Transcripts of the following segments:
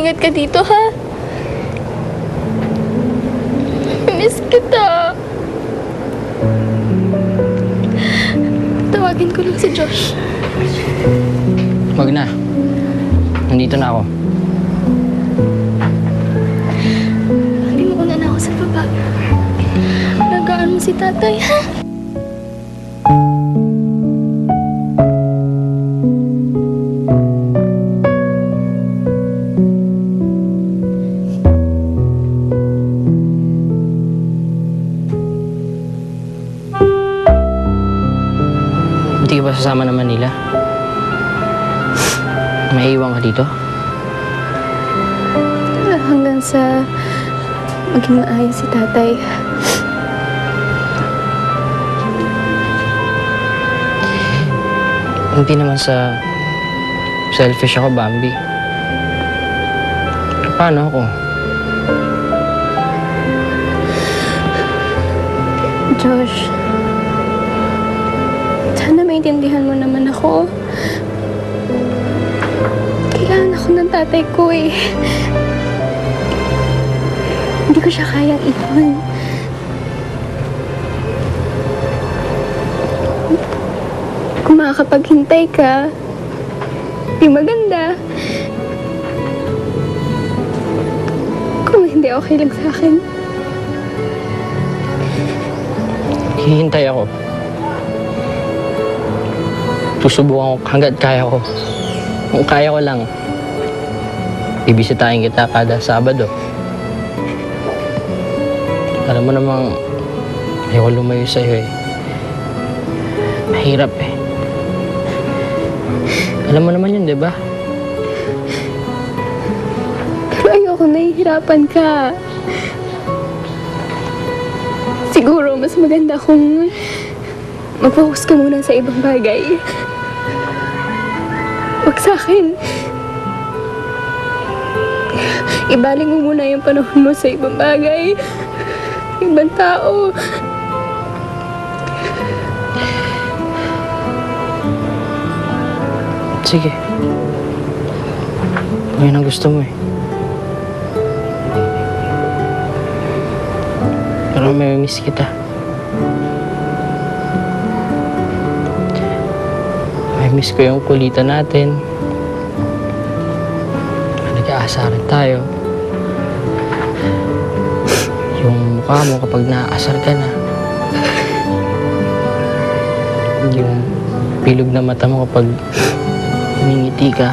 Ingat ka dito, ha? Miss kita. Tawagin ko lang si Josh. Wag na. Nandito na ako. Hindi mo una na ako sa baba. Alagaan mo si tatay, ha? Hindi ka ba sasama ng Manila? May iwan ka dito? Hanggang sa maging maayos si tatay. Hindi naman sa selfish ako, Bambi. Paano ako? Josh, sana maintindihan mo naman ako. Kailangan ako ng tatay ko eh. Hindi ko siya kayang iwan. Kung makakapaghintay ka, di maganda. Kung hindi, okay lang sa akin. Hihintay ako. Susubukan ko hanggat kaya ko. Kung kaya ko lang, bibisitahin kita kada Sabado. Alam mo namang ayoko lumayo sa'yo eh. Mahirap eh. Alam mo naman yun, di ba? Pero ayoko nahihirapan ka. Siguro mas maganda kung mag-focus ka muna sa ibang bagay. Huwag sa akin. Ibaling mo muna yung panahon mo sa ibang bagay. Ibang tao. Sige. Yun ang gusto mo eh. Pero may miss kita. May miss ko yung kulitan natin. Nag-aasaran tayo. Yung mukha mo kapag naaasar ka na. Yung bilog na mata mo kapag humingiti ka.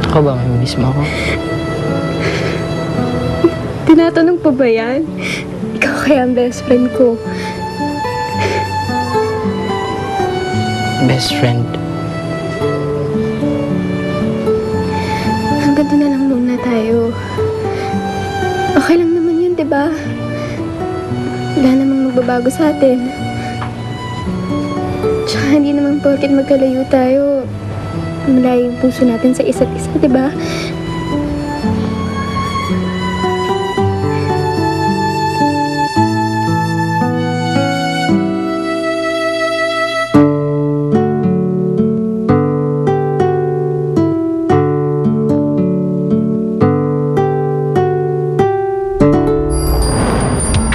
Ako ba, may miss mo ako? Tinatanong pa ba yan? Ikaw kaya ang best friend ko. Best friend. Hanggang doon na lang muna tayo. Okay lang naman yun, diba? Wala namang magbabago sa atin. Tsaka hindi naman porket magkalayo tayo, malayo yung puso natin sa isa't isa, diba?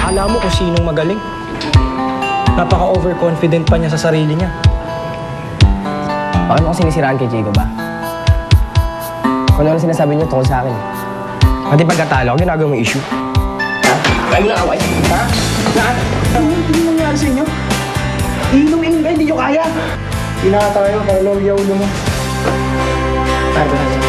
Alam mo kung sinong magaling. Napaka-overconfident pa niya sa sarili niya. Bakit mo ako sinisiraan kay Jacob ba? Kung ano sinasabi niyo tungkol sa akin. Pati pagkatalo, ginagawa mong issue. Ha? Kaya mo na away? Ha? Ano nangyari sa inyo? Inom-inom kayo, hindi nyo kaya. Pinaka tayo, para low yung ulo mo. Tayo ba?